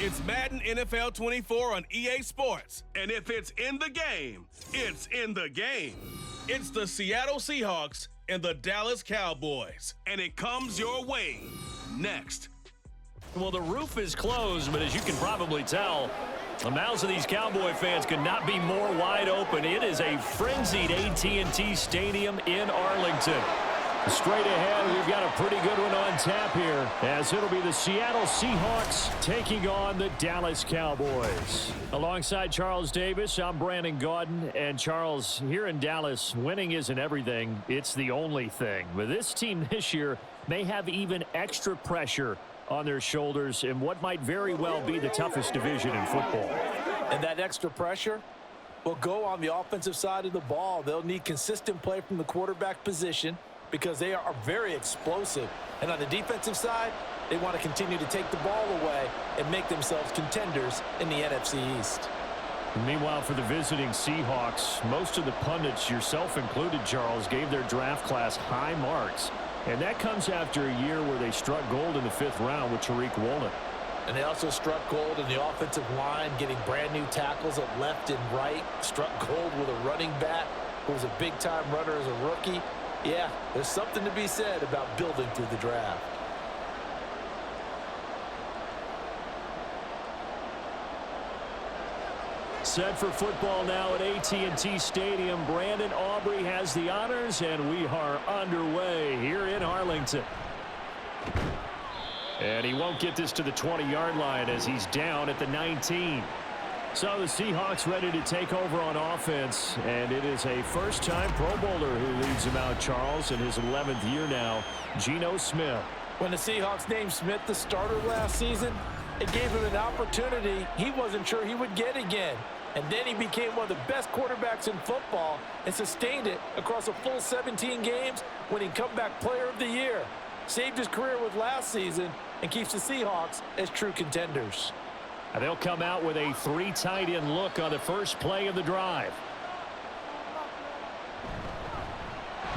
It's Madden NFL 24 on EA Sports. And if it's in the game, it's in the game. It's the Seattle Seahawks and the Dallas Cowboys. And it comes your way next. Well, the roof is closed, but as you can probably tell, the mouths of these Cowboy fans could not be more wide open. It is a frenzied AT&T Stadium in Arlington. Straight ahead, we've got a pretty good one on tap here, as it'll be the Seattle Seahawks taking on the Dallas Cowboys. Alongside Charles Davis, I'm Brandon Gaudin. And Charles, here in Dallas, winning isn't everything. It's the only thing. But this team this year may have even extra pressure on their shoulders in what might very well be the toughest division in football. And that extra pressure will go on the offensive side of the ball. They'll need consistent play from the quarterback position, because they are very explosive. And on the defensive side, they want to continue to take the ball away and make themselves contenders in the NFC East. Meanwhile, for the visiting Seahawks, most of the pundits, yourself included, Charles, gave their draft class high marks. And that comes after a year where they struck gold in the 5th round with Tariq Woolen. And they also struck gold in the offensive line, getting brand new tackles at left and right. Struck gold with a running back who was a big-time runner as a rookie. Yeah, there's something to be said about building through the draft. Set for football now at AT&T Stadium. Brandon Aubrey has the honors, and we are underway here in Arlington. And he won't get this to the 20-yard line as he's down at the 19. So the Seahawks ready to take over on offense, and it is a first-time Pro Bowler who leads them out, Charles, in his 11th year now, Geno Smith. When the Seahawks named Smith the starter last season, it gave him an opportunity he wasn't sure he would get again. And then he became one of the best quarterbacks in football and sustained it across a full 17 games, winning Comeback Player of the Year. Saved his career with last season and keeps the Seahawks as true contenders. And they'll come out with a 3 tight end look on the first play of the drive.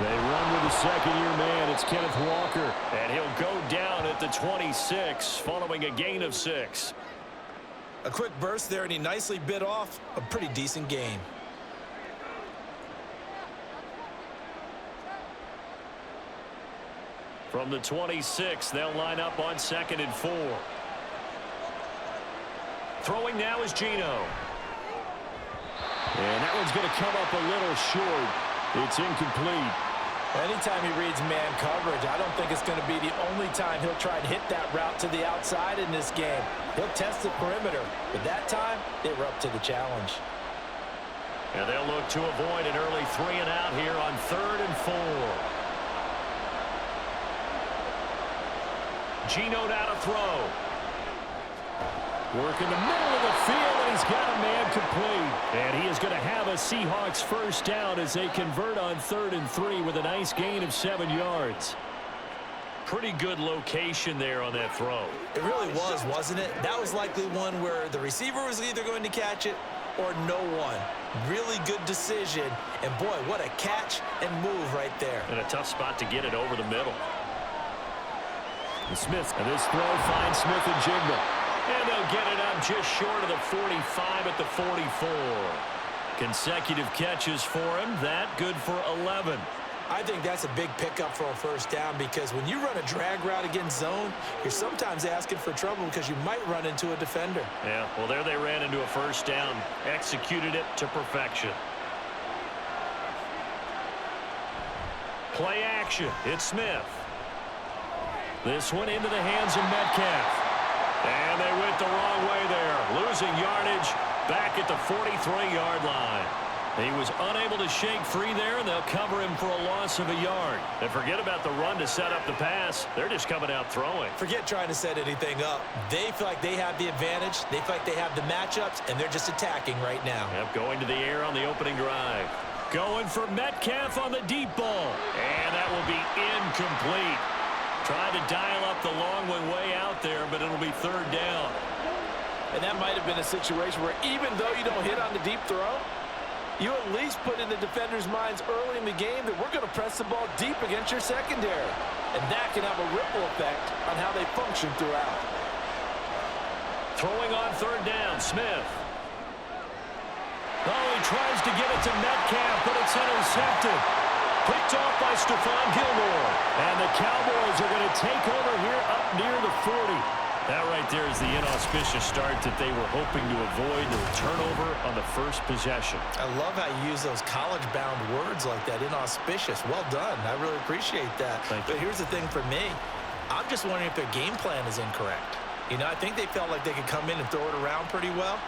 They run with the second-year man. It's Kenneth Walker. And he'll go down at the 26 following a gain of 6. A quick burst there, and he nicely bit off a pretty decent gain. From the 26, they'll line up on 2nd and 4. Throwing now is Geno. And that one's going to come up a little short. It's incomplete. Anytime he reads man coverage, I don't think it's going to be the only time he'll try and hit that route to the outside in this game. He'll test the perimeter, but that time, they were up to the challenge. And they'll look to avoid an early 3 and out here on 3rd and 4. Geno now to throw. Work in the middle of the field, and he's got a man complete. And he is going to have a Seahawks first down as they convert on 3rd and 3 with a nice gain of 7 yards. Pretty good location there on that throw. It really was, wasn't it? That was likely one where the receiver was either going to catch it or no one. Really good decision. And, boy, what a catch and move right there. And a tough spot to get it over the middle. And Smith, and this throw finds Smith and Jigba. And they'll get it up just short of the 45 at the 44. Consecutive catches for him. That good for 11. I think that's a big pickup for a first down, because when you run a drag route against zone, you're sometimes asking for trouble because you might run into a defender. Yeah, well, there they ran into a first down. Executed it to perfection. Play action. It's Smith. This one into the hands of Metcalf. And they went the wrong way there. Losing yardage back at the 43-yard line. He was unable to shake free there, and they'll cover him for a loss of a yard. And forget about the run to set up the pass. They're just coming out throwing. Forget trying to set anything up. They feel like they have the advantage. They feel like they have the matchups, and they're just attacking right now. Yep, going to the air on the opening drive. Going for Metcalf on the deep ball. And that will be incomplete. Trying to dial up the long one way out there, but it'll be 3rd down. And that might have been a situation where even though you don't hit on the deep throw, you at least put in the defenders' minds early in the game that we're going to press the ball deep against your secondary. And that can have a ripple effect on how they function throughout. Throwing on third down, Smith. Oh, he tries to get it to Metcalf, but it's intercepted. Picked off by Stephon Gilmore. And the Cowboys are going to take over here up near the 40. That right there is the inauspicious start that they were hoping to avoid, the turnover on the first possession. I love how you use those college-bound words like that, inauspicious. Well done. I really appreciate that. But here's the thing for me. I'm just wondering if their game plan is incorrect. You know, I think they felt like they could come in and throw it around pretty well.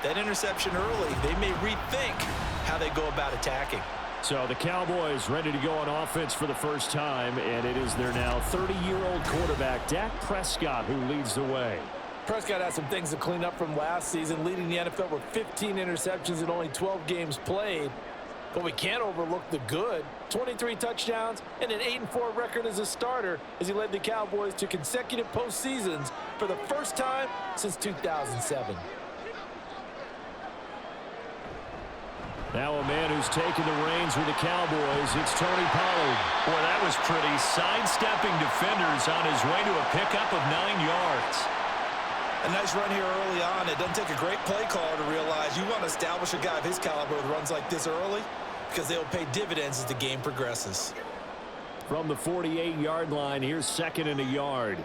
That interception early, they may rethink how they go about attacking. So the Cowboys ready to go on offense for the first time, and it is their now 30-year-old quarterback, Dak Prescott, who leads the way. Prescott has some things to clean up from last season, leading the NFL with 15 interceptions in only 12 games played. But we can't overlook the good. 23 touchdowns and an 8-4 record as a starter as he led the Cowboys to consecutive postseasons for the first time since 2007. Now a man who's taken the reins with the Cowboys, it's Tony Pollard. Boy, that was pretty. Sidestepping defenders on his way to a pickup of 9 yards. A nice run here early on. It doesn't take a great play caller to realize you want to establish a guy of his caliber with runs like this early because they'll pay dividends as the game progresses. From the 48-yard line, here's second and a yard.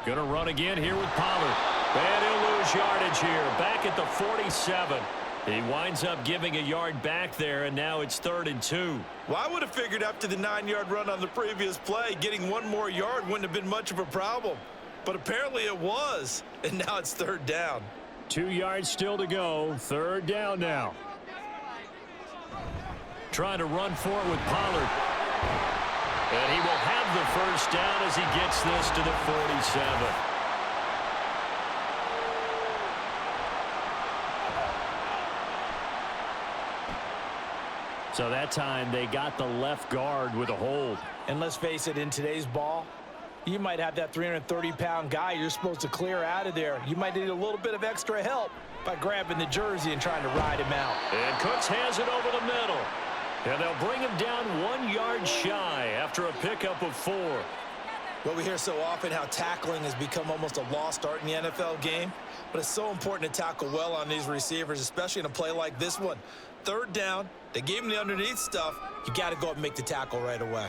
Gonna run again here with Pollard. And he'll lose yardage here, back at the 47. He winds up giving a yard back there, and now it's 3rd and 2. Well, I would have figured after the 9-yard run on the previous play, getting one more yard wouldn't have been much of a problem. But apparently it was, and now it's 3rd down. 2 yards still to go, 3rd down now. Trying to run for it with Pollard. And he will have the first down as he gets this to the 47. So that time they got the left guard with a hold. And let's face it, in today's ball, you might have that 330-pound guy you're supposed to clear out of there. You might need a little bit of extra help by grabbing the jersey and trying to ride him out. And Cooks has it over the middle. And they'll bring him down 1 yard shy after a pickup of 4. Well, we hear so often how tackling has become almost a lost art in the NFL game. But it's so important to tackle well on these receivers, especially in a play like this one. 3rd down, they gave him the underneath stuff. You got to go up and make the tackle right away.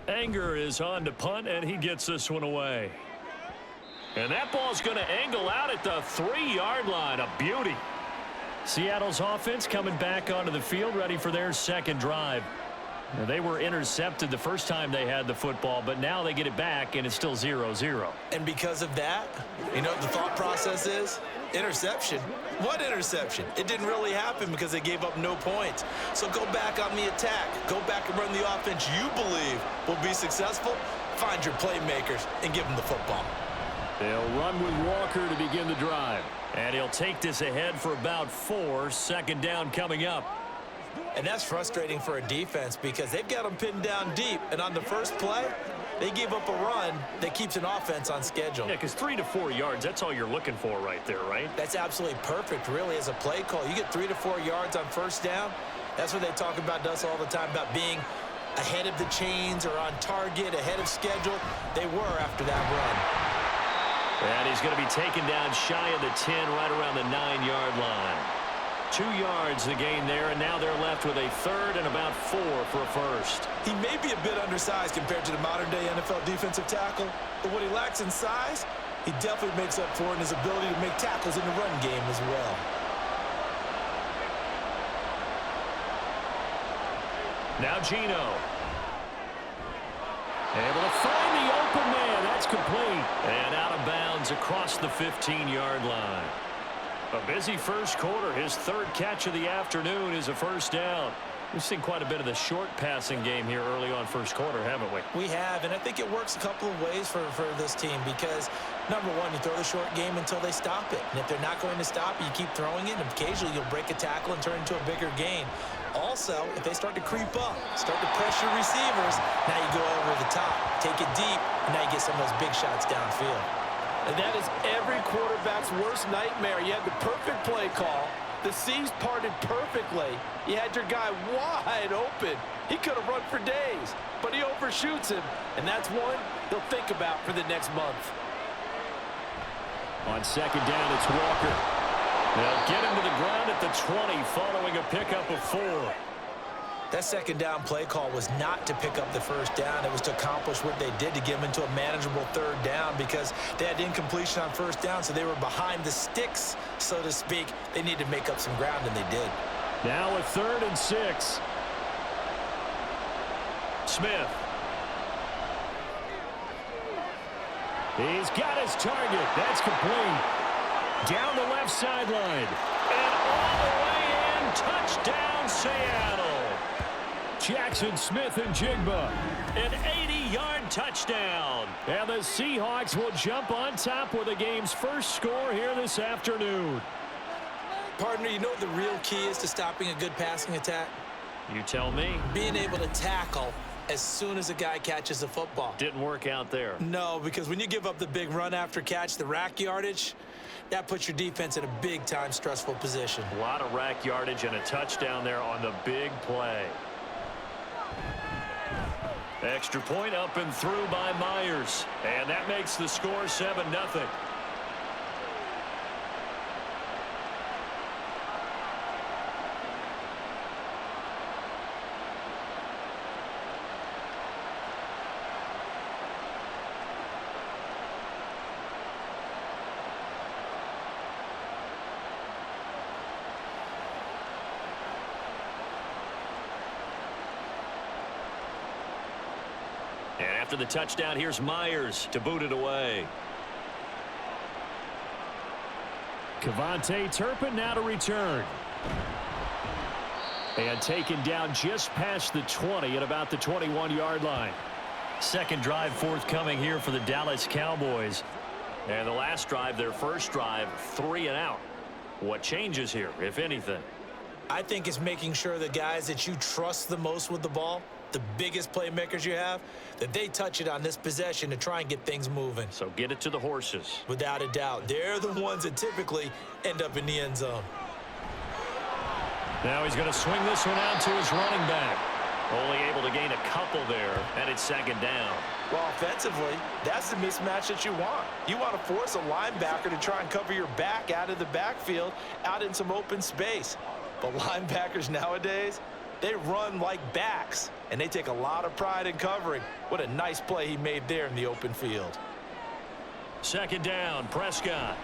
Anger is on to punt, and he gets this one away. And that ball's going to angle out at the 3-yard line. A beauty. Seattle's offense coming back onto the field, ready for their second drive. Now, they were intercepted the first time they had the football, but now they get it back, and it's still 0-0. And because of that, you know what the thought process is? Interception. What interception? It didn't really happen because they gave up no points. So go back on the attack. Go back and run the offense you believe will be successful. Find your playmakers and give them the football. They'll run with Walker to begin the drive. And he'll take this ahead for about 4. 2nd down coming up. And that's frustrating for a defense because they've got them pinned down deep. And on the first play, they gave up a run that keeps an offense on schedule. Yeah, because 3 to 4 yards, that's all you're looking for right there, right? That's absolutely perfect, really, as a play call. You get 3 to 4 yards on 1st down. That's what they talk about us all the time, about being ahead of the chains or on target, ahead of schedule. They were after that run. And he's going to be taken down shy of the 10, right around the 9-yard line. 2 yards the gain there, and now they're left with a 3rd and about 4 for a first. He may be a bit undersized compared to the modern-day NFL defensive tackle, but what he lacks in size, he definitely makes up for in his ability to make tackles in the run game as well. Now Geno. Able to find the open man. That's complete. And out of bounds across the 15-yard line. A busy first quarter. His 3rd catch of the afternoon is a first down. We've seen quite a bit of the short passing game here early on first quarter, haven't we? We have, and I think it works a couple of ways for this team because, number one, you throw the short game until they stop it. And if they're not going to stop it, you keep throwing it, and occasionally you'll break a tackle and turn into a bigger gain. Also, if they start to creep up, start to pressure receivers, now you go over the top, take it deep, and now you get some of those big shots downfield. And that is every quarterback's worst nightmare. You have the perfect play call, The seas parted perfectly. You had your guy wide open. He could have run for days, but he overshoots him, and that's one he'll think about for the next month. On second down, it's Walker. They'll get him to the ground at the 20 following a pickup of 4. That second down play call was not to pick up the first down. It was to accomplish what they did to get them into a manageable third down because they had incompletion on first down, so they were behind the sticks, so to speak. They needed to make up some ground, and they did. Now a 3rd and 6. Smith. He's got his target. That's complete. Down the left sideline. And all the way in. Touchdown, Seattle. Jackson Smith and Jigba. An 80-yard touchdown. And the Seahawks will jump on top with the game's first score here this afternoon. Partner, you know what the real key is to stopping a good passing attack? You tell me. Being able to tackle as soon as a guy catches the football. Didn't work out there. No, because when you give up the big run after catch, the rack yardage, that puts your defense in a big-time stressful position. A lot of rack yardage and a touchdown there on the big play. Extra point up and through by Myers. And that makes the score 7-0. And after the touchdown, here's Myers to boot it away. Kevontae Turpin now to return. And taken down just past the 20 at about the 21-yard line. Second drive forthcoming here for the Dallas Cowboys. And the last drive, their first drive, 3 and out. What changes here, if anything? I think it's making sure the guys that you trust the most with the ball, the biggest playmakers you have, that they touch it on this possession to try and get things moving. So get it to the horses. Without a doubt. They're the ones that typically end up in the end zone. Now he's going to swing this one out to his running back. Only able to gain a couple there, and it's second down. Well, offensively, that's the mismatch that you want. You want to force a linebacker to try and cover your back out of the backfield, out in some open space. But linebackers nowadays, they run like backs, and they take a lot of pride in covering. What a nice play he made there in the open field. Second down, Prescott.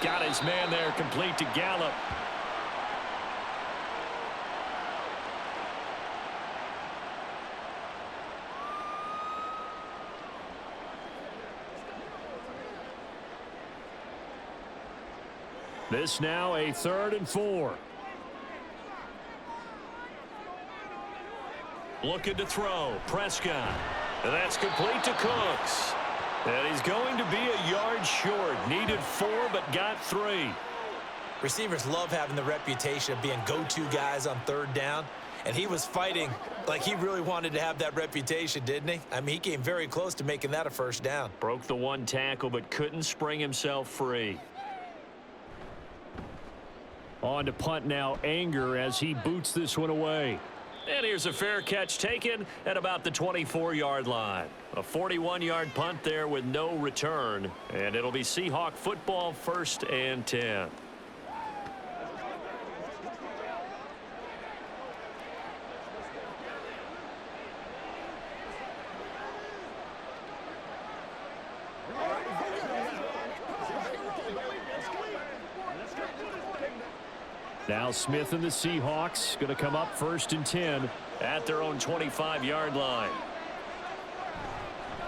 Got his man there, complete to Gallup. This now a 3rd and 4. Looking to throw. Prescott. And that's complete to Cooks. And he's going to be a yard short. Needed 4, but got 3. Receivers love having the reputation of being go-to guys on third down. And he was fighting like he really wanted to have that reputation, didn't he? I mean, he came very close to making that a first down. Broke the one tackle, but couldn't spring himself free. On to punt now, Anger, as he boots this one away. And here's a fair catch taken at about the 24-yard line. A 41-yard punt there with no return. And it'll be Seahawk football, 1st and 10. Now Smith and the Seahawks going to come up 1st and 10 at their own 25-yard line.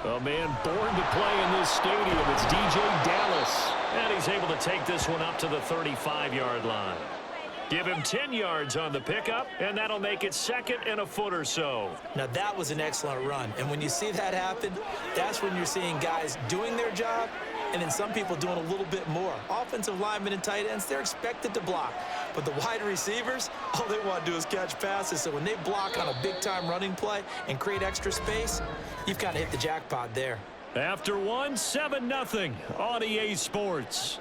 A man born to play in this stadium. It's DJ Dallas. And he's able to take this one up to the 35-yard line. Give him 10 yards on the pickup, and that'll make it 2nd and a foot or so. Now, that was an excellent run. And when you see that happen, that's when you're seeing guys doing their job and then some people doing a little bit more. Offensive linemen and tight ends, they're expected to block. But the wide receivers, all they want to do is catch passes. So when they block on a big-time running play and create extra space, you've got to hit the jackpot there. After one, 7-0 on EA Sports.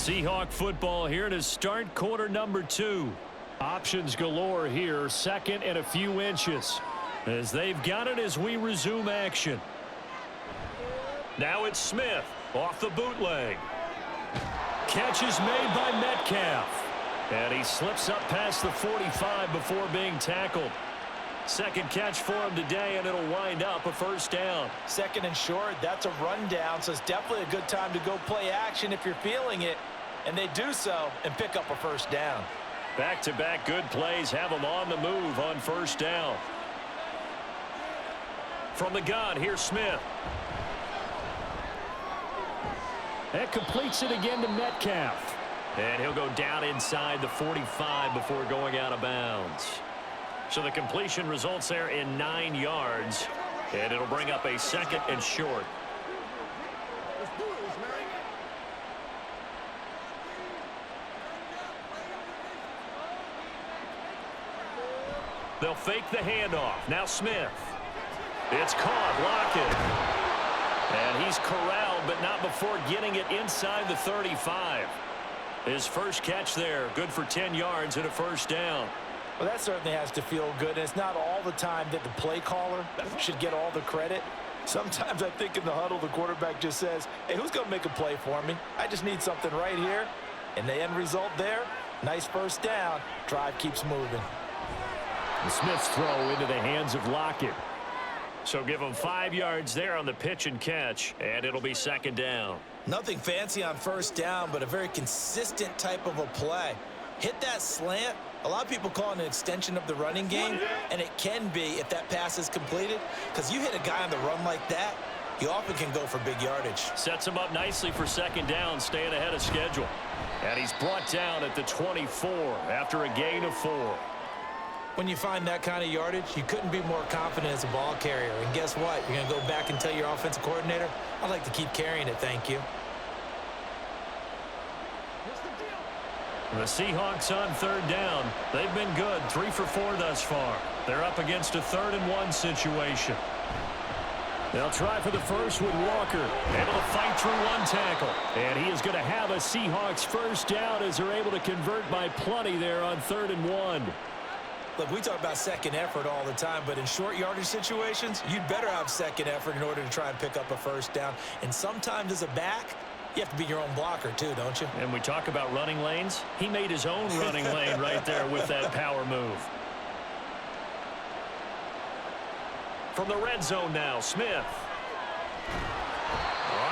Seahawk football here to start quarter number 2. Options galore here, second and a few inches. As they've got it as we resume action. Now it's Smith off the bootleg. Catch is made by Metcalf. And he slips up past the 45 before being tackled. Second catch for him today, and it'll wind up a first down. Second and short, that's a rundown, so it's definitely a good time to go play action if you're feeling it. And they do so and pick up a first down. Back-to-back good plays have them on the move on first down. From the gun, here's Smith. That completes it again to Metcalf. And he'll go down inside the 45 before going out of bounds. So the completion results there in 9 yards. And it'll bring up a second and short. They'll fake the handoff. Now Smith. It's caught. Lockett. And he's corralled, but not before getting it inside the 35. His first catch there. Good for 10 yards and a first down. Well, that certainly has to feel good. And it's not all the time that the play caller should get all the credit. Sometimes I think in the huddle, the quarterback just says, hey, who's going to make a play for me? I just need something right here. And the end result there, nice first down. Drive keeps moving. And Smith's throw into the hands of Lockett. So give him 5 yards there on the pitch and catch, and it'll be second down. Nothing fancy on first down, but a very consistent type of a play. Hit that slant. A lot of people call it an extension of the running game, and it can be if that pass is completed, because you hit a guy on the run like that, you often can go for big yardage. Sets him up nicely for second down, staying ahead of schedule. And he's brought down at the 24 after a gain of 4. When you find that kind of yardage, you couldn't be more confident as a ball carrier. And guess what? You're going to go back and tell your offensive coordinator, I'd like to keep carrying it, thank you. The Seahawks on third down. They've been good, 3 for 4 thus far. They're up against a 3rd and 1 situation. They'll try for the first with Walker. Able to fight through one tackle. And he is going to have a Seahawks first down as they're able to convert by plenty there on 3rd and 1. Look, we talk about second effort all the time, but in short yardage situations, you'd better have second effort in order to try and pick up a first down. And sometimes as a back, you have to be your own blocker too, don't you? And we talk about running lanes. He made his own running lane right there with that power move. From the red zone now, Smith.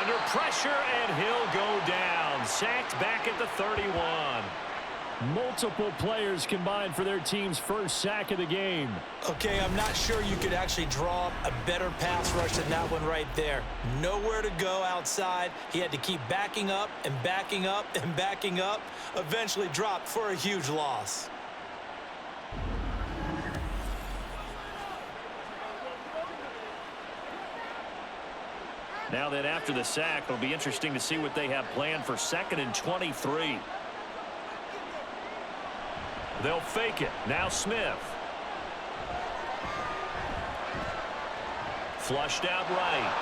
Under pressure, and he'll go down. Sacked back at the 31. Multiple players combined for their team's first sack of the game. Okay, I'm not sure you could actually draw up a better pass rush than that one right there. Nowhere to go outside. He had to keep backing up and backing up and backing up. Eventually dropped for a huge loss. Now that after the sack, it'll be interesting to see what they have planned for 2nd and 23. They'll fake it. Now Smith. Flushed out right.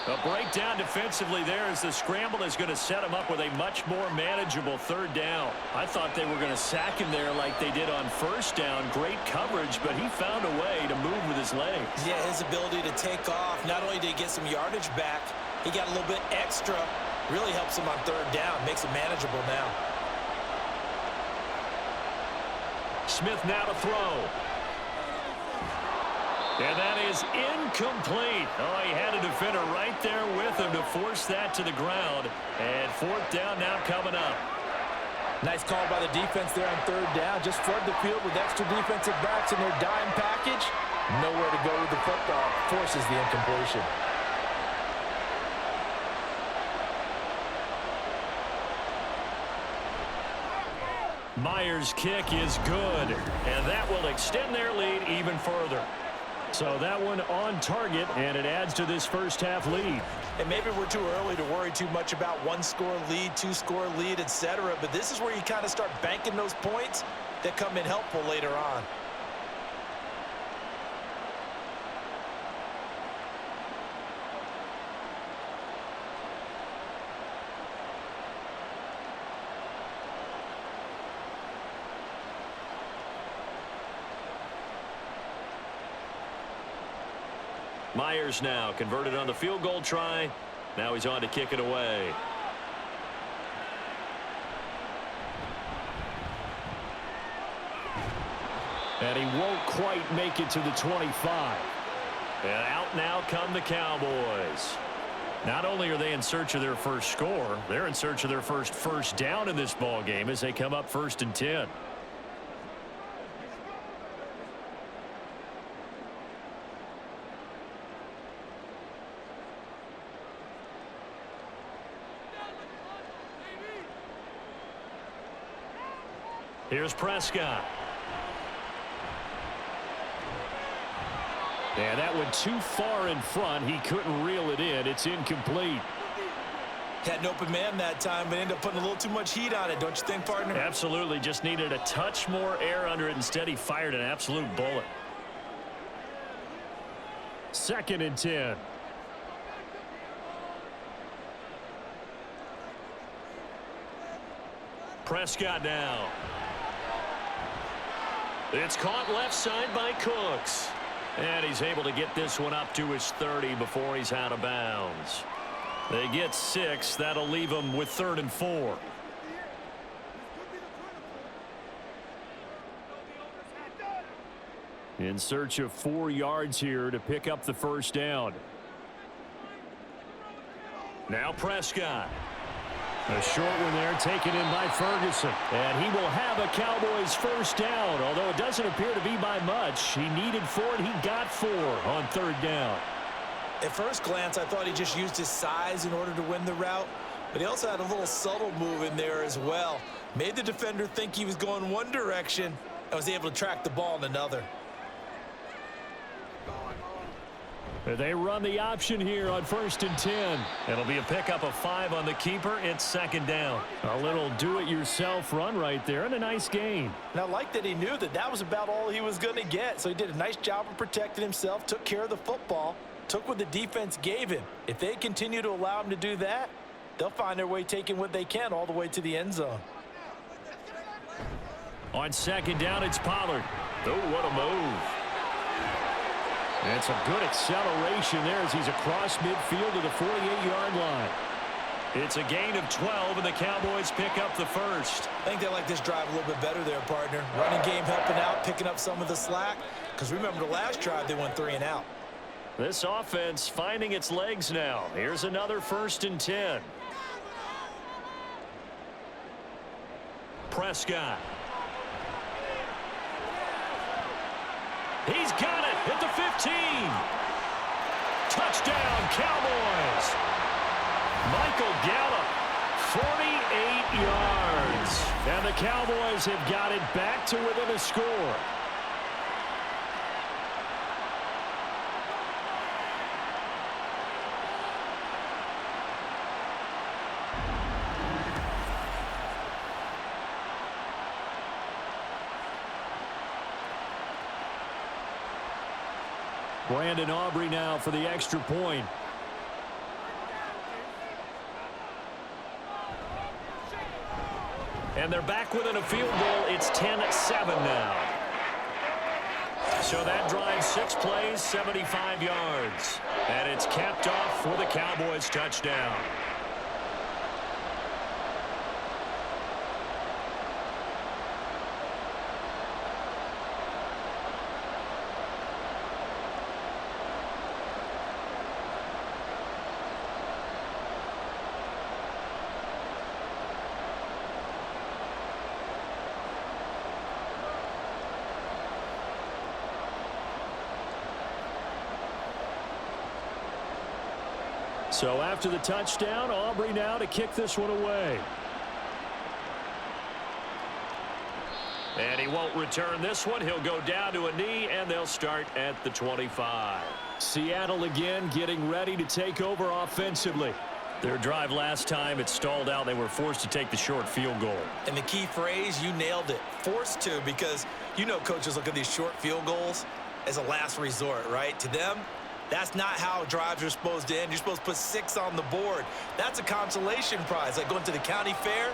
A breakdown defensively there as the scramble is going to set him up with a much more manageable 3rd down. I thought they were going to sack him there like they did on first down. Great coverage, but he found a way to move with his legs. Yeah, his ability to take off, not only did he get some yardage back, he got a little bit extra. Really helps him on 3rd down, makes it manageable now. Smith now to throw. And that is incomplete. Oh, he had a defender right there with him to force that to the ground. And 4th down now coming up. Nice call by the defense there on 3rd down. Just flood the field with extra defensive backs in their dime package. Nowhere to go with the football. Forces the incompletion. Myers' kick is good, and that will extend their lead even further. So that one on target, and it adds to this first half lead. And maybe we're too early to worry too much about 1-score lead, 2-score lead, etc. But this is where you kind of start banking those points that come in helpful later on. Myers now converted on the field goal try. Now he's on to kick it away. And he won't quite make it to the 25. And out now come the Cowboys. Not only are they in search of their first score, they're in search of their first down in this ball game as they come up 1st and 10. Here's Prescott. And that went too far in front. He couldn't reel it in. It's incomplete. Had an open man that time, but ended up putting a little too much heat on it, don't you think, partner? Absolutely. Just needed a touch more air under it. Instead, he fired an absolute bullet. 2nd and 10. Prescott now. It's caught left side by Cooks. And he's able to get this one up to his 30 before he's out of bounds. They get 6. That'll leave them with 3rd and 4. In search of 4 yards here to pick up the first down. Now Prescott. A short one there taken in by Ferguson. And he will have a Cowboys first down. Although it doesn't appear to be by much. He needed 4 and he got 4 on 3rd down. At first glance, I thought he just used his size in order to win the route. But he also had a little subtle move in there as well. Made the defender think he was going one direction and was able to track the ball in another. They run the option here on 1st and 10. It'll be a pickup of 5 on the keeper. It's 2nd down. A little do-it-yourself run right there and a nice gain. And I like that he knew that that was about all he was going to get. So he did a nice job of protecting himself, took care of the football, took what the defense gave him. If they continue to allow him to do that, they'll find their way taking what they can all the way to the end zone. On 2nd down, it's Pollard. Oh, what a move. It's a good acceleration there as he's across midfield to the 48-yard line. It's a gain of 12, and the Cowboys pick up the first. I think they like this drive a little bit better there, partner. Running game helping out, picking up some of the slack. Because remember, the last drive, they went 3 and out. This offense finding its legs now. Here's another 1st and 10. Prescott. He's got it at the 15. Touchdown, Cowboys. Michael Gallup, 48 yards. And the Cowboys have got it back to within a score. Brandon Aubrey now for the extra point. And they're back within a field goal. It's 10-7 now. So that drives 6 plays, 75 yards. And it's capped off for the Cowboys touchdown. So after the touchdown, Aubrey now to kick this one away. And he won't return this one. He'll go down to a knee, and they'll start at the 25. Seattle again getting ready to take over offensively. Their drive last time, it stalled out. They were forced to take the short field goal. And the key phrase, you nailed it. Forced to, because you know coaches look at these short field goals as a last resort, right? To them, that's not how drives are supposed to end. You're supposed to put 6 on the board. That's a consolation prize. Like going to the county fair,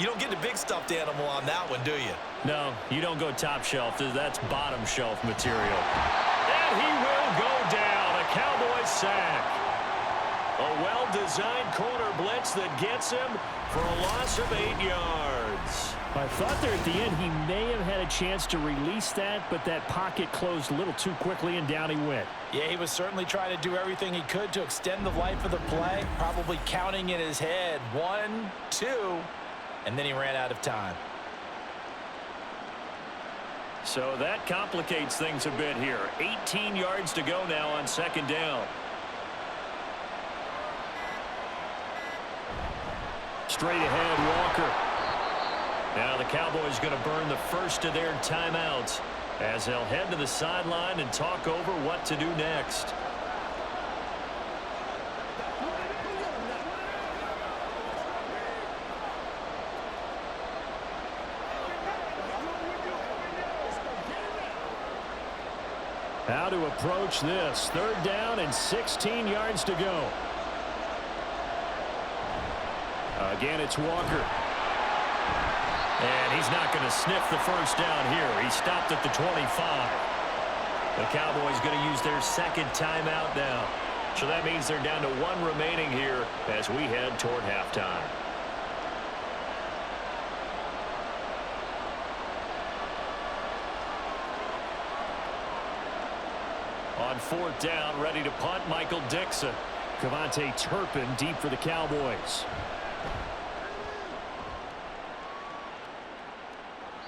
you don't get the big stuffed animal on that one, do you? No, you don't go top shelf. That's bottom shelf material. And he will go down. A Cowboys sack. A well-designed corner blitz that gets him for a loss of 8 yards. I thought there at the end he may have had a chance to release that, but that pocket closed a little too quickly, and down he went. Yeah, he was certainly trying to do everything he could to extend the life of the play, probably counting in his head 1, 2, and then he ran out of time. So that complicates things a bit here. 18 yards to go now on second down. Straight ahead, Walker. Now the Cowboys going to burn the first of their timeouts as they'll head to the sideline and talk over what to do next. How to approach this. Third down and 16 yards to go. Again, it's Walker. And he's not going to sniff the first down here. He stopped at the 25. The Cowboys going to use their second timeout now. So that means they're down to 1 remaining here as we head toward halftime. On fourth down, ready to punt, Michael Dixon. Cavante Turpin deep for the Cowboys.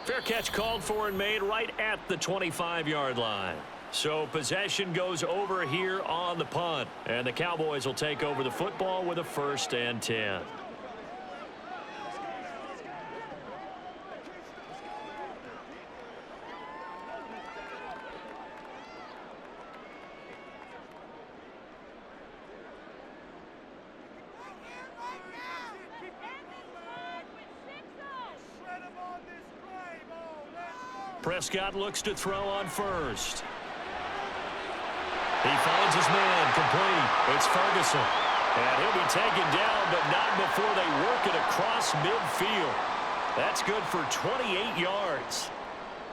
Fair catch called for and made right at the 25-yard line. So possession goes over here on the punt. And the Cowboys will take over the football with a 1st and 10. Prescott looks to throw on first. He finds his man complete. It's Ferguson. And he'll be taken down, but not before they work it across midfield. That's good for 28 yards.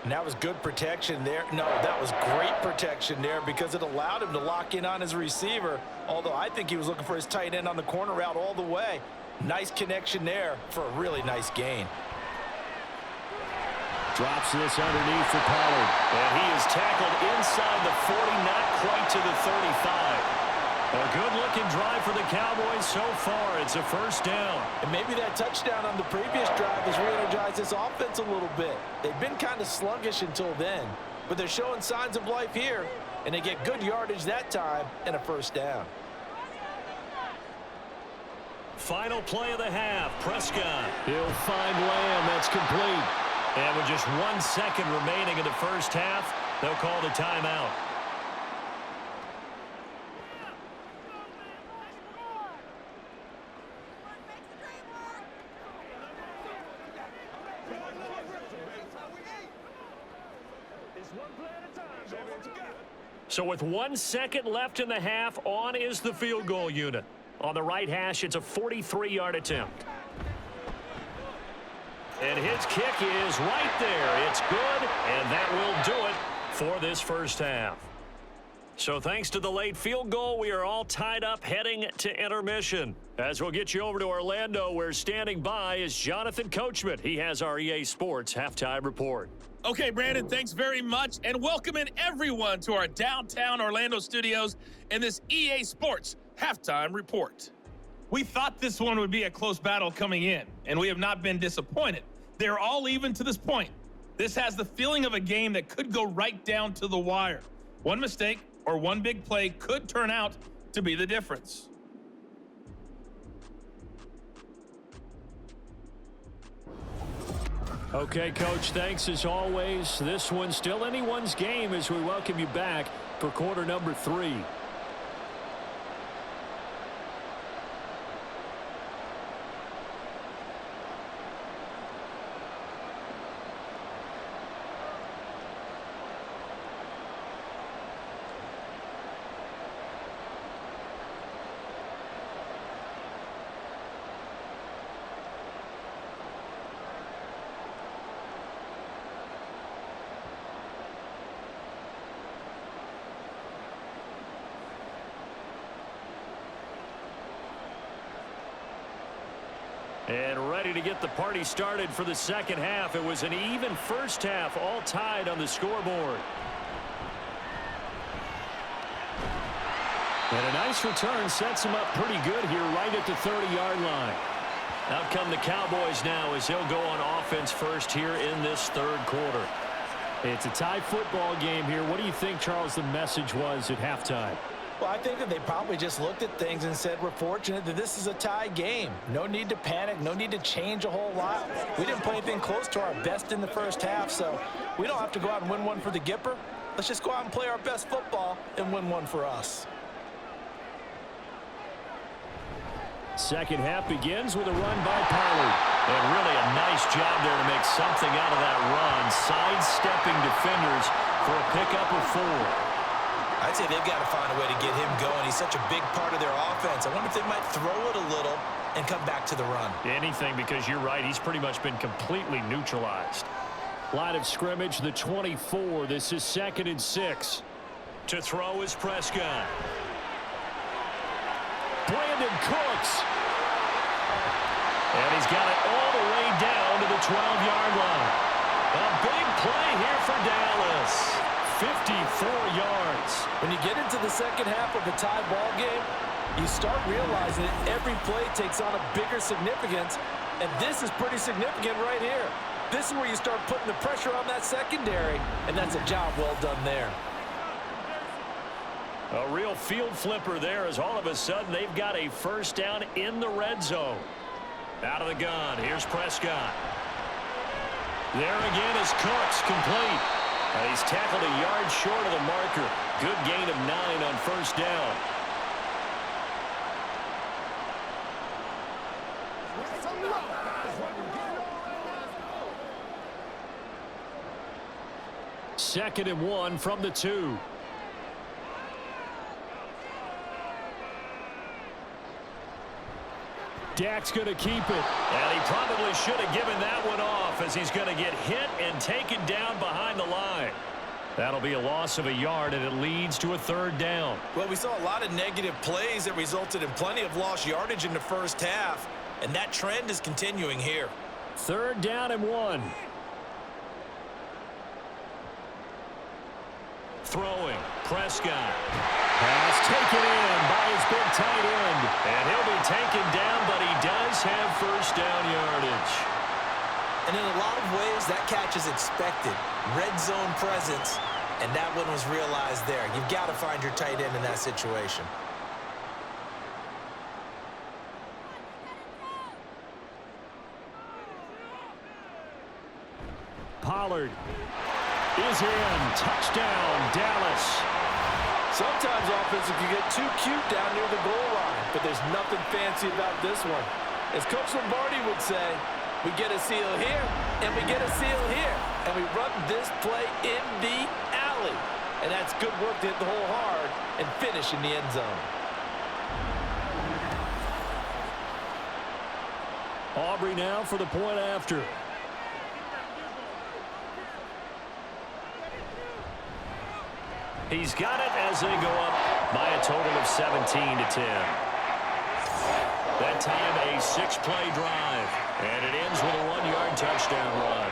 And that was good protection there. No, that was great protection there because it allowed him to lock in on his receiver, although I think he was looking for his tight end on the corner route all the way. Nice connection there for a really nice gain. Drops this underneath for Pollard. And he is tackled inside the 40, not quite to the 35. A good-looking drive for the Cowboys so far. It's a 1st down. And maybe that touchdown on the previous drive has re-energized this offense a little bit. They've been kind of sluggish until then, but they're showing signs of life here, and they get good yardage that time and a 1st down. Final play of the half. Prescott. He'll find Lamb. That's complete. And with just 1 second remaining in the first half, they'll call the timeout. So with 1 second left in the half, on is the field goal unit. On the right hash, it's a 43-yard attempt. And his kick is right there. It's good, and that will do it for this first half. So thanks to the late field goal, we are all tied up heading to intermission. As we'll get you over to Orlando, where standing by is Jonathan Coachman. He has our EA Sports halftime report. Okay, Brandon, thanks very much, and welcome in everyone to our downtown Orlando studios and this EA Sports halftime report. We thought this one would be a close battle coming in, and we have not been disappointed. They're all even to this point. This has the feeling of a game that could go right down to the wire. One mistake or one big play could turn out to be the difference. Okay, Coach, thanks as always. This one's still anyone's game as we welcome you back for quarter number 3. And ready to get the party started for the second half. It was an even first half, all tied on the scoreboard. And a nice return sets him up pretty good here right at the 30-yard line. Out come the Cowboys now as they'll go on offense first here in this third quarter. It's a tie football game here. What do you think, Charles, the message was at halftime? Well, I think that they probably just looked at things and said, we're fortunate that this is a tie game. No need to panic. No need to change a whole lot. We didn't play anything close to our best in the first half, so we don't have to go out and win one for the Gipper. Let's just go out and play our best football and win one for us. Second half begins with a run by Pollard. And really a nice job there to make something out of that run. Sidestepping defenders for a pickup of 4. I'd say they've got to find a way to get him going. He's such a big part of their offense. I wonder if they might throw it a little and come back to the run. Anything, because you're right. He's pretty much been completely neutralized. Line of scrimmage, the 24. This is 2nd and 6. To throw is Prescott. Brandon Cooks. And he's got it all the way down to the 12-yard line. A big play here for Dallas. 54 yards. When you get into the second half of a tie ball game, you start realizing that every play takes on a bigger significance, and this is pretty significant right here. This is where you start putting the pressure on that secondary, and that's a job well done there. A real field flipper there as all of a sudden they've got a first down in the red zone. Out of the gun, here's Prescott. There again is Cooks, complete. And he's tackled a yard short of the marker. Good gain of 9 on first down. Second and 1 from the 2. Dak's going to keep it. And he probably should have given that one off as he's going to get hit and taken down behind the line. That'll be a loss of a yard, and it leads to a third down. Well, we saw a lot of negative plays that resulted in plenty of lost yardage in the first half, and that trend is continuing here. 3rd down and 1. Throwing, Prescott. Pass taken in by his big tight end. And he'll be taken down, but he does have first down yardage. And in a lot of ways, that catch is expected. Red zone presence, and that one was realized there. You've got to find your tight end in that situation. Pollard is in. Touchdown, Dallas. Sometimes offenses can get too cute down near the goal line, but there's nothing fancy about this one. As Coach Lombardi would say, we get a seal here, and we get a seal here, and we run this play in the alley. And that's good work to hit the hole hard and finish in the end zone. Aubrey now for the point after. He's got it as they go up by a total of 17-10. That time a 6-play drive, and it ends with a 1-yard touchdown run.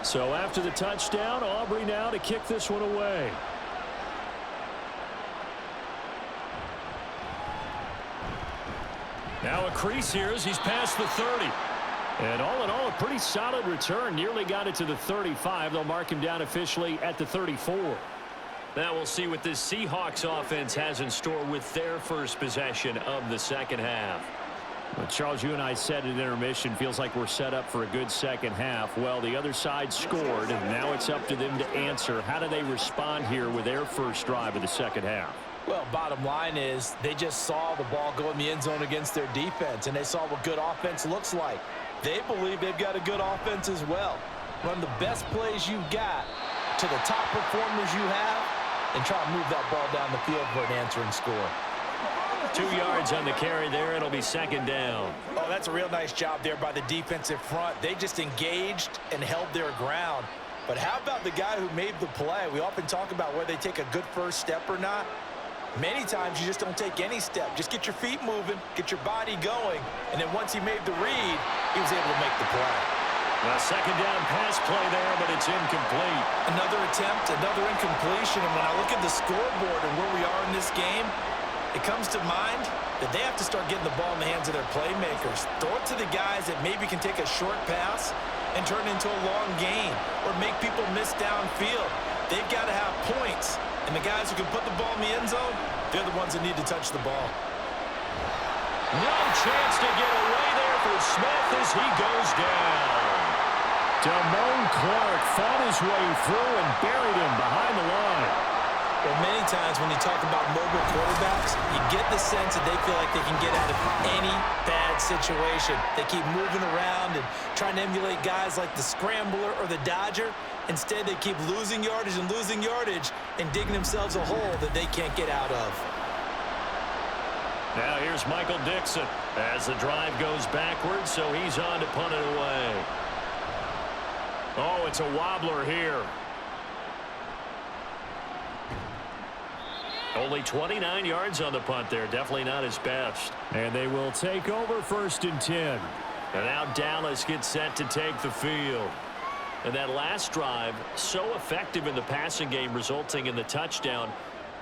So after the touchdown, Aubrey now to kick this one away. Now a crease here as he's past the 30. And all in all, a pretty solid return. Nearly got it to the 35. They'll mark him down officially at the 34. Now we'll see what this Seahawks offense has in store with their first possession of the second half. Well, Charles, you and I said at intermission, feels like we're set up for a good second half. Well, the other side scored, and now it's up to them to answer. How do they respond here with their first drive of the second half? Well, bottom line is they just saw the ball go in the end zone against their defense, and they saw what good offense looks like. They believe they've got a good offense as well. Run the best plays you've got to the top performers you have and try to move that ball down the field for an answering score. 2 yards on the carry there. It'll be second down. Oh, that's a real nice job there by the defensive front. They just engaged and held their ground. But how about the guy who made the play? We often talk about whether they take a good first step or not. Many times you just don't take any step. Just get your feet moving, get your body going, and then once he made the read, he was able to make the play. A second down pass play there, but it's incomplete. Another attempt, another incompletion, and when I look at the scoreboard and where we are in this game, it comes to mind that they have to start getting the ball in the hands of their playmakers. Throw it to the guys that maybe can take a short pass and turn it into a long gain or make people miss downfield. They've got to have points, and the guys who can put the ball in the end zone, they're the ones that need to touch the ball. No chance to get away there for Smith as he goes down. Damone Clark fought his way through and buried him behind the line. Well, many times when you talk about mobile quarterbacks, you get the sense that they feel like they can get out of any bad situation. They keep moving around and trying to emulate guys like the Scrambler or the Dodger. Instead, they keep losing yardage and digging themselves a hole that they can't get out of. Now here's Michael Dixon as the drive goes backwards, so he's on to punt it away. Oh, it's a wobbler here. Only 29 yards on the punt there. Definitely not his best. And they will take over 1st and 10. And now Dallas gets set to take the field. And that last drive, so effective in the passing game, resulting in the touchdown.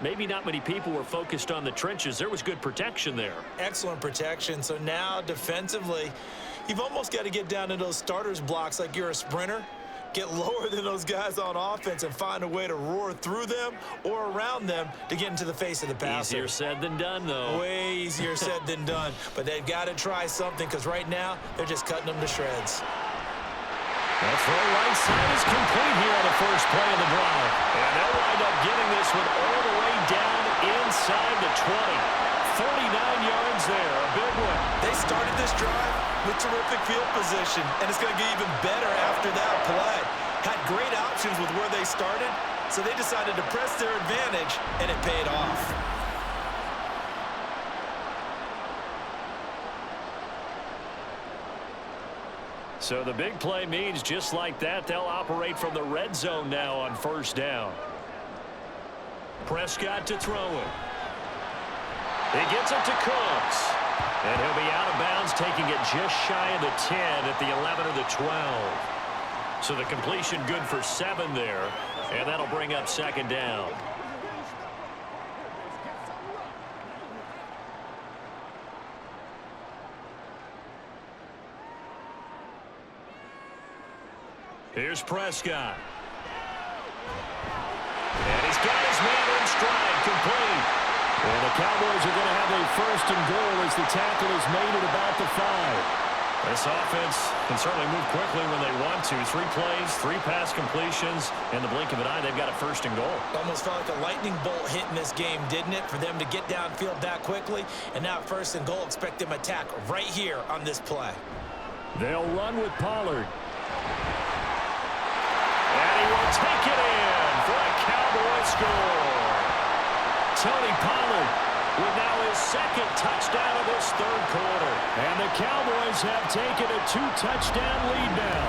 Maybe not many people were focused on the trenches. There was good protection there. Excellent protection. So now defensively, you've almost got to get down to those starters blocks like you're a sprinter. Get lower than those guys on offense and find a way to roar through them or around them to get into the face of the passer. Easier said than done, though. Way easier said than done. But they've got to try something because right now they're just cutting them to shreds. That throw right side is complete here on the first play of the drive. And they'll wind up getting this one all the way down inside the 20. 39 yards there, a big one. They started this drive with terrific field position, and it's going to get even better after that play. Had great options with where they started, so they decided to press their advantage, and it paid off. So the big play means just like that, they'll operate from the red zone now on 1st down. Prescott to throw it. He gets it to Cooks. And he'll be out of bounds, taking it just shy of the 10 at the 11 or the 12. So the completion good for 7 there, and that'll bring up 2nd down. Here's Prescott. And he's got his man in stride, complete. And the Cowboys are going to have a 1st and goal as the tackle is made at about the 5. This offense can certainly move quickly when they want to. 3 plays, 3 pass completions. In the blink of an eye, they've got a 1st and goal. Almost felt like a lightning bolt hit in this game, didn't it? For them to get downfield that quickly. And now 1st and goal, expect them to attack right here on this play. They'll run with Pollard. And he will take it in for a Cowboy score. Tony Pollard with now his 2nd touchdown of this 3rd quarter. And the Cowboys have taken a 2-touchdown lead now.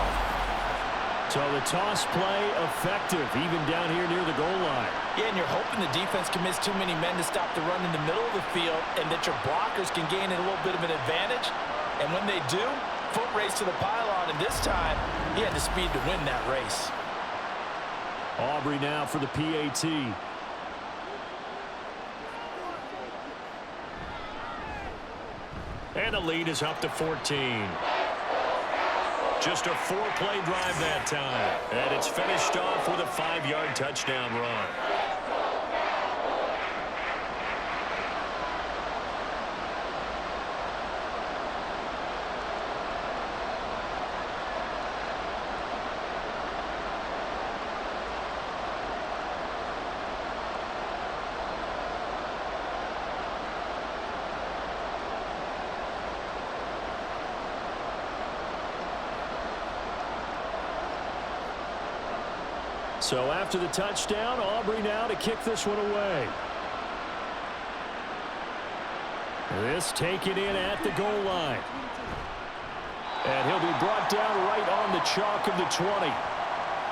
So the toss play effective, even down here near the goal line. Yeah, and you're hoping the defense commits too many men to stop the run in the middle of the field and that your blockers can gain a little bit of an advantage. And when they do, foot race to the pylon, and this time he had the speed to win that race. Aubrey now for the PAT. And the lead is up to 14. Just a 4-play drive that time. And it's finished off with a 5-yard touchdown run. So after the touchdown, Aubrey now to kick this one away. This taken in at the goal line. And he'll be brought down right on the chalk of the 20.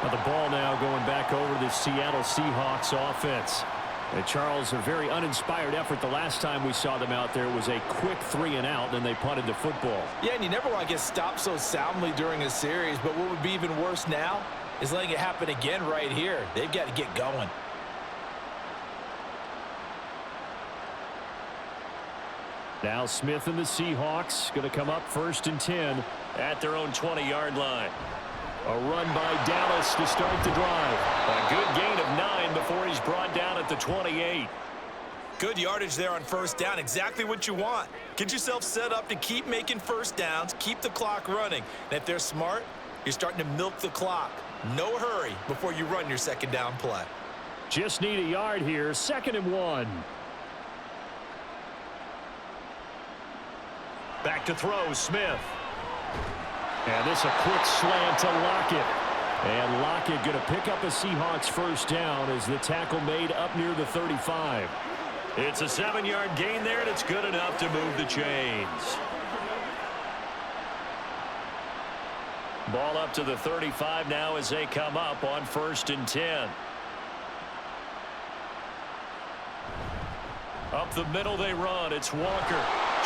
But the ball now going back over to the Seattle Seahawks offense. And Charles, a very uninspired effort the last time we saw them out there. It was a quick 3-and-out, then they punted the football. Yeah, and you never want to get stopped so soundly during a series, but what would be even worse now is letting it happen again right here. They've got to get going. Now Smith and the Seahawks going to come up 1st and 10 at their own 20-yard line. A run by Dallas to start the drive. A good gain of 9 before he's brought down at the 28. Good yardage there on 1st down. Exactly what you want. Get yourself set up to keep making 1st downs, keep the clock running. And if they're smart, you're starting to milk the clock. No hurry before you run your 2nd down play. Just need a yard here. 2nd and 1. Back to throw, Smith. And this a quick slant to Lockett. And Lockett going to pick up a Seahawks 1st down as the tackle made up near the 35. It's a 7-yard gain there, and it's good enough to move the chains. Ball up to the 35 now as they come up on 1st and 10. Up the middle they run. It's Walker.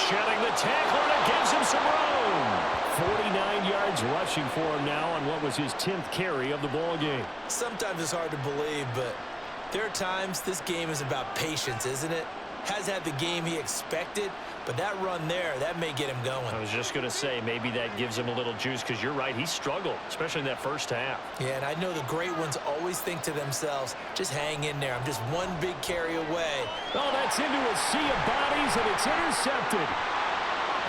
Shedding the tackle, and it gives him some room. 49 yards rushing for him now on what was his 10th carry of the ball game. Sometimes it's hard to believe, but there are times this game is about patience, isn't it? Has had the game he expected, but that run there, that may get him going. I was just going to say, maybe that gives him a little juice, because you're right, he struggled, especially in that 1st half. Yeah, and I know the great ones always think to themselves, just hang in there. I'm just one big carry away. Oh, that's into a sea of bodies, and it's intercepted.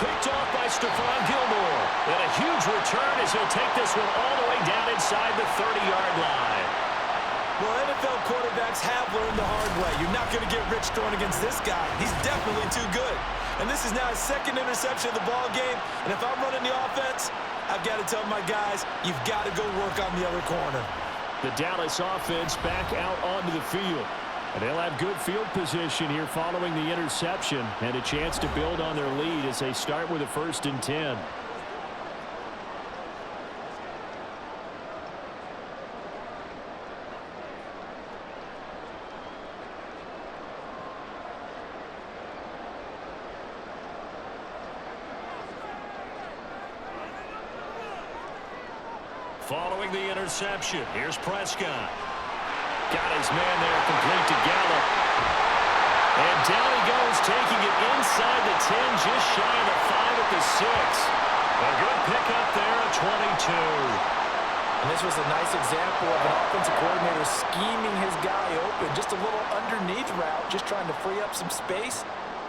Picked off by Stephon Gilmore. And a huge return as he'll take this one all the way down inside the 30-yard line. Well, NFL quarterbacks have learned the hard way. You're not going to get rich throwing against this guy. He's definitely too good. And this is now his 2nd interception of the ball game. And if I'm running the offense, I've got to tell my guys, you've got to go work on the other corner. The Dallas offense back out onto the field. And they'll have good field position here following the interception and a chance to build on their lead as they start with a 1st and 10. Following the interception, here's Prescott. Got his man there, complete to Gallup. And down he goes, taking it inside the 10, just shy of the 5 at the 6. A good pickup there at 22. And this was a nice example of an offensive coordinator scheming his guy open. Just a little underneath route, just trying to free up some space.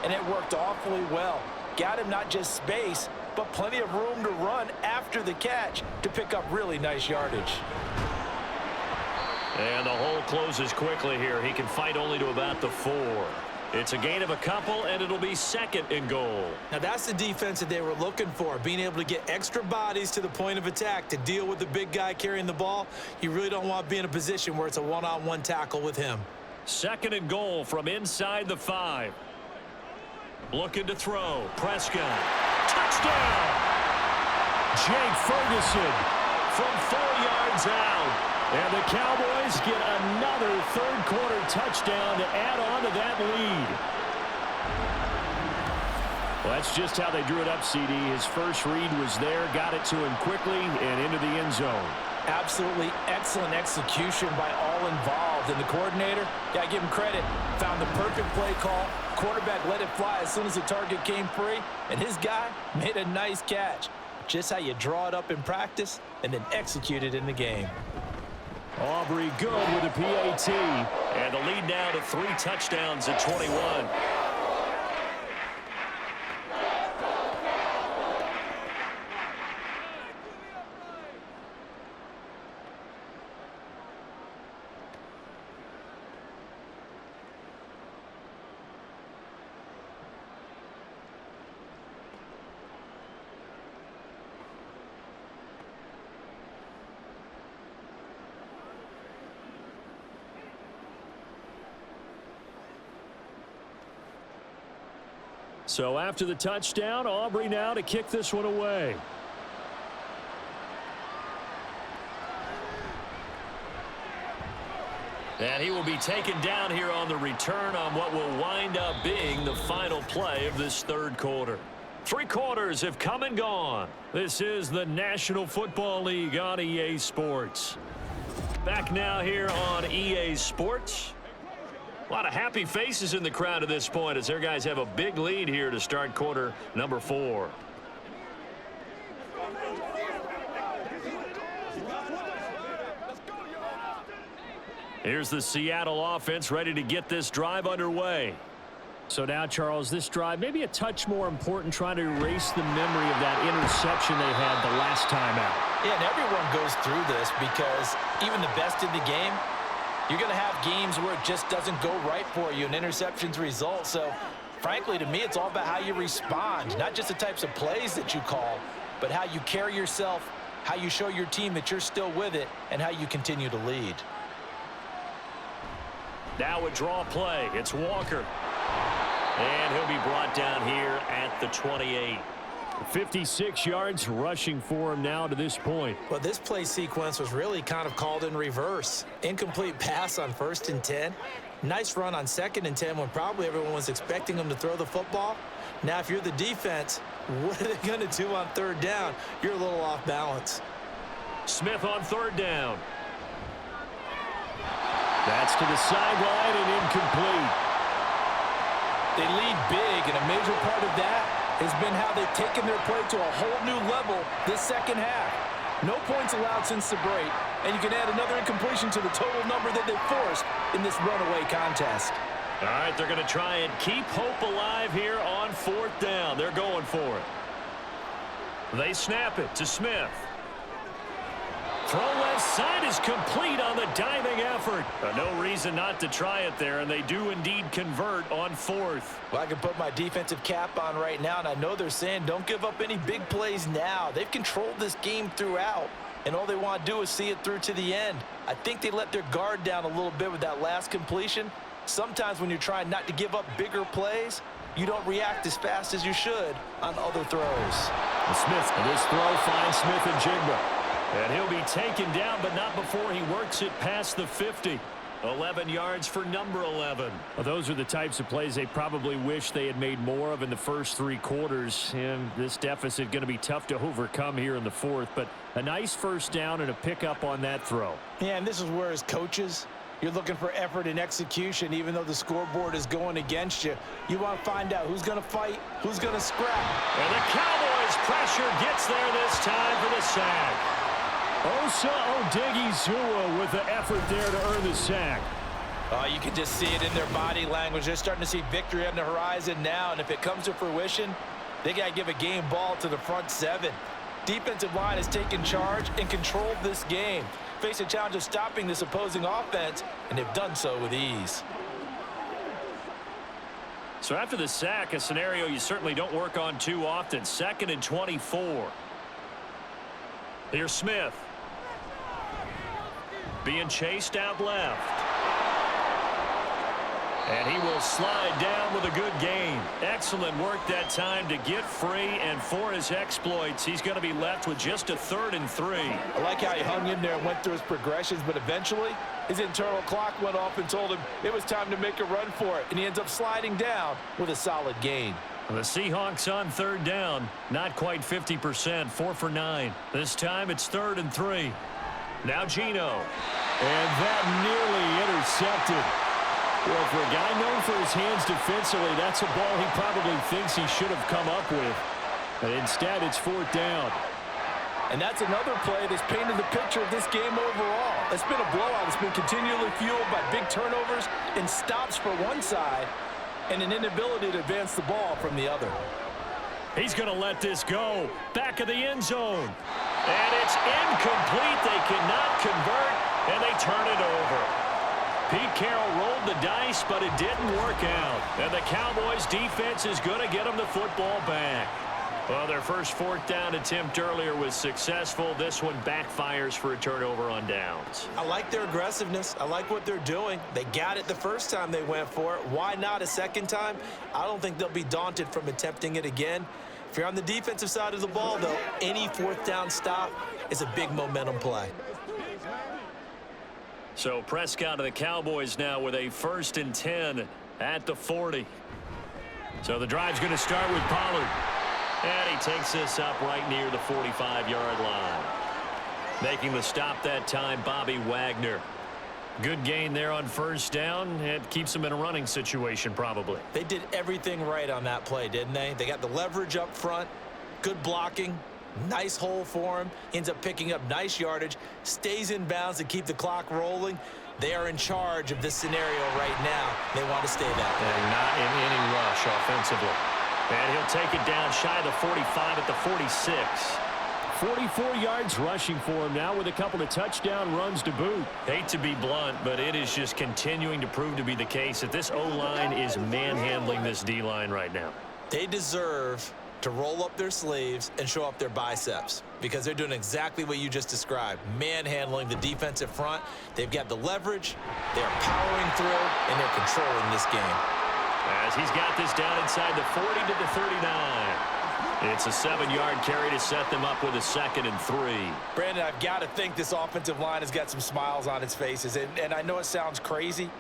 And it worked awfully well. Got him not just space, but plenty of room to run after the catch to pick up really nice yardage. And the hole closes quickly here. He can fight only to about the 4. It's a gain of a couple, and it'll be 2nd and goal. Now, that's the defense that they were looking for, being able to get extra bodies to the point of attack to deal with the big guy carrying the ball. You really don't want to be in a position where it's a one-on-one tackle with him. 2nd and goal from inside the 5. Looking to throw. Prescott. Touchdown! Jake Ferguson from 4 yards out. And the Cowboys get another 3rd quarter touchdown to add on to that lead. Well, that's just how they drew it up, CD. His first read was there, got it to him quickly, and into the end zone. Absolutely excellent execution by all involved. And the coordinator, got to give him credit, found the perfect play call. Quarterback let it fly as soon as the target came free, and his guy made a nice catch. Just how you draw it up in practice and then execute it in the game. Aubrey good with a PAT. And the lead now to 3 touchdowns at 21. So after the touchdown, Aubrey now to kick this one away. And he will be taken down here on the return on what will wind up being the final play of this third quarter. 3 quarters have come and gone. This is the National Football League on EA Sports. Back now here on EA Sports. A lot of happy faces in the crowd at this point as their guys have a big lead here to start quarter number 4. Here's the Seattle offense ready to get this drive underway. So now, Charles, this drive maybe a touch more important, trying to erase the memory of that interception they had the last time out. Yeah, and everyone goes through this because even the best in the game, you're going to have games where it just doesn't go right for you and interceptions result. So, frankly, to me, it's all about how you respond, not just the types of plays that you call, but how you carry yourself, how you show your team that you're still with it, and how you continue to lead. Now a draw play. It's Walker. And he'll be brought down here at the 28. 56 yards rushing for him now to this point. Well, this play sequence was really kind of called in reverse. Incomplete pass on 1st and 10. Nice run on 2nd and 10 when probably everyone was expecting him to throw the football. Now, if you're the defense, what are they going to do on 3rd down? You're a little off balance. Smith on 3rd down. That's to the sideline and incomplete. They lead big, and a major part of that has been how they've taken their play to a whole new level this second half. No points allowed since the break, and you can add another incompletion to the total number that they've forced in this runaway contest. All right, they're going to try and keep hope alive here on 4th down. They're going for it. They snap it to Smith. Throw left side is complete on the diving effort. No reason not to try it there, and they do indeed convert on 4th. Well, I can put my defensive cap on right now, and I know they're saying don't give up any big plays now. They've controlled this game throughout, and all they want to do is see it through to the end. I think they let their guard down a little bit with that last completion. Sometimes when you're trying not to give up bigger plays, you don't react as fast as you should on other throws. Smith, and this throw finds Smith and Jigba. And he'll be taken down, but not before he works it past the 50. 11 yards for number 11. Well, those are the types of plays they probably wish they had made more of in the first 3 quarters. And this deficit going to be tough to overcome here in the 4th. But a nice 1st down and a pickup on that throw. Yeah, and this is where, as coaches, you're looking for effort and execution. Even though the scoreboard is going against you, you want to find out who's going to fight, who's going to scrap. And the Cowboys pressure gets there this time for the sack. Osa Odigizua with the effort there to earn the sack. You can just see it in their body language. They're starting to see victory on the horizon now, and if it comes to fruition, they got to give a game ball to the front 7. Defensive line has taken charge and controlled this game. Face a challenge of stopping this opposing offense, and they've done so with ease. So after the sack, a scenario you certainly don't work on too often. 2nd and 24. Here's Smith. Being chased out left. And he will slide down with a good gain. Excellent work that time to get free, and for his exploits, he's going to be left with just a 3rd and 3. I like how he hung in there and went through his progressions, but eventually his internal clock went off and told him it was time to make a run for it, and he ends up sliding down with a solid gain. The Seahawks on 3rd down, not quite 50%, 4 for 9. This time it's 3rd and 3. Now Geno. And that nearly intercepted. Well, for a guy known for his hands defensively, that's a ball he probably thinks he should have come up with. But instead, it's 4th down. And that's another play that's painted the picture of this game overall. It's been a blowout. It's been continually fueled by big turnovers and stops for one side and an inability to advance the ball from the other. He's going to let this go. Back of the end zone. And it's incomplete. They cannot convert, and they turn it over. Pete Carroll rolled the dice, but it didn't work out. And the Cowboys defense is going to get him the football back. Well, their first fourth down attempt earlier was successful. This one backfires for a turnover on downs. I like their aggressiveness. I like what they're doing. They got it the first time they went for it. Why not a second time? I don't think they'll be daunted from attempting it again. If you're on the defensive side of the ball, though, any fourth down stop is a big momentum play. So Prescott of the Cowboys now with a 1st and 10 at the 40. So the drive's going to start with Pollard. And he takes this up right near the 45-yard line. Making the stop that time, Bobby Wagner. Good gain there on 1st down. It keeps them in a running situation probably. They did everything right on that play, didn't they? They got the leverage up front, good blocking, nice hole for him. Ends up picking up nice yardage, stays in bounds to keep the clock rolling. They are in charge of this scenario right now. They want to stay that way. And not in any rush offensively. And he'll take it down shy of the 45 at the 46. 44 yards rushing for him now with a couple of touchdown runs to boot. Hate to be blunt, but it is just continuing to prove to be the case that this O-line is manhandling this D-line right now. They deserve to roll up their sleeves and show up their biceps because they're doing exactly what you just described, manhandling the defensive front. They've got the leverage, they're powering through, and they're controlling this game. As he's got this down inside the 40 to the 39. It's a 7-yard carry to set them up with a 2nd and 3. Brandon, I've got to think this offensive line has got some smiles on its faces. And I know it sounds crazy,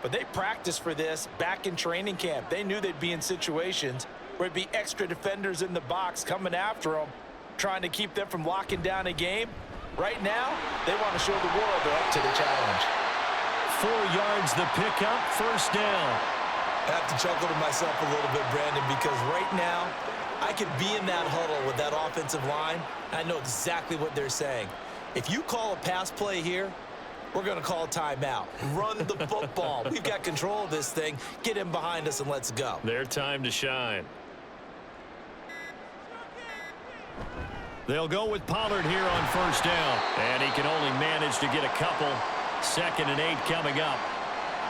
but they practiced for this back in training camp. They knew they'd be in situations where it'd be extra defenders in the box coming after them, trying to keep them from locking down a game. Right now, they want to show the world they're up to the challenge. 4 yards the pickup, 1st down. I have to chuckle to myself a little bit, Brandon, because right now I could be in that huddle with that offensive line. I know exactly what they're saying. If you call a pass play here, we're going to call a timeout. Run the football. We've got control of this thing. Get him behind us and let's go. Their time to shine. They'll go with Pollard here on 1st down. And he can only manage to get a couple. 2nd and 8 coming up.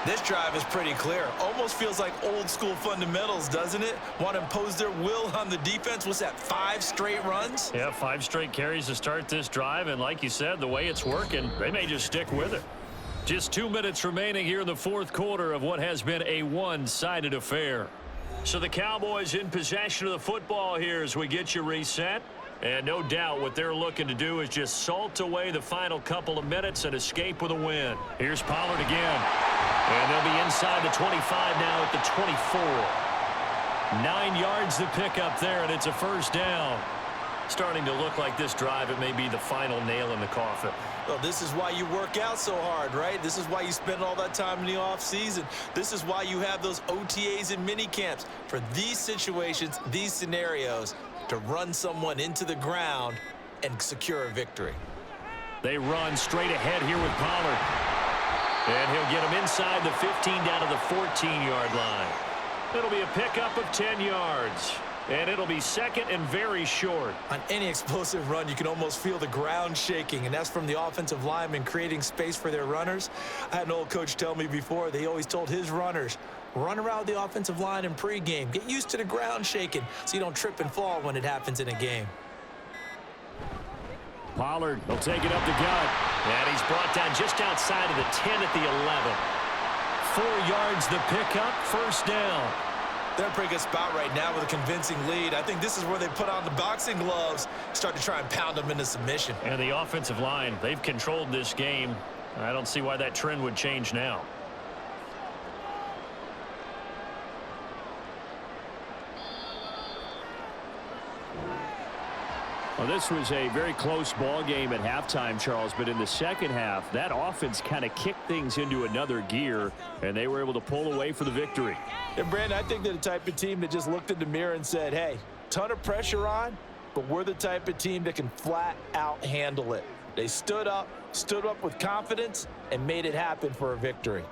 This drive is pretty clear. Almost feels like old school fundamentals, doesn't it? Want to impose their will on the defense. What's that, 5 straight runs? Yeah, 5 straight carries to start this drive. And like you said, the way it's working, they may just stick with it. Just 2 minutes remaining here in the 4th quarter of what has been a one-sided affair. So the Cowboys in possession of the football here as we get you reset. And no doubt what they're looking to do is just salt away the final couple of minutes and escape with a win. Here's Pollard again. And they'll be inside the 25 now at the 24. 9 yards to pick up there, and it's a 1st down. Starting to look like this drive, it may be the final nail in the coffin. Well, this is why you work out so hard, right? This is why you spend all that time in the offseason. This is why you have those OTAs and mini camps. For these situations, these scenarios, to run someone into the ground and secure a victory. They run straight ahead here with Pollard. And he'll get him inside the 15 down to the 14-yard line. It'll be a pickup of 10 yards. And it'll be 2nd and very short. On any explosive run, you can almost feel the ground shaking, and that's from the offensive linemen creating space for their runners. I had an old coach tell me before, he always told his runners, run around the offensive line in pregame. Get used to the ground shaking so you don't trip and fall when it happens in a game. Pollard will take it up the gut. And he's brought down just outside of the 10 at the 11. 4 yards the pickup, 1st down. They're in a pretty good spot right now with a convincing lead. I think this is where they put on the boxing gloves, start to try and pound them into submission. And the offensive line, they've controlled this game. I don't see why that trend would change now. Well, this was a very close ball game at halftime, Charles, but in the second half, that offense kind of kicked things into another gear, and they were able to pull away for the victory. And, Brandon, I think they're the type of team that just looked in the mirror and said, hey, ton of pressure on, but we're the type of team that can flat out handle it. They stood up with confidence, and made it happen for a victory.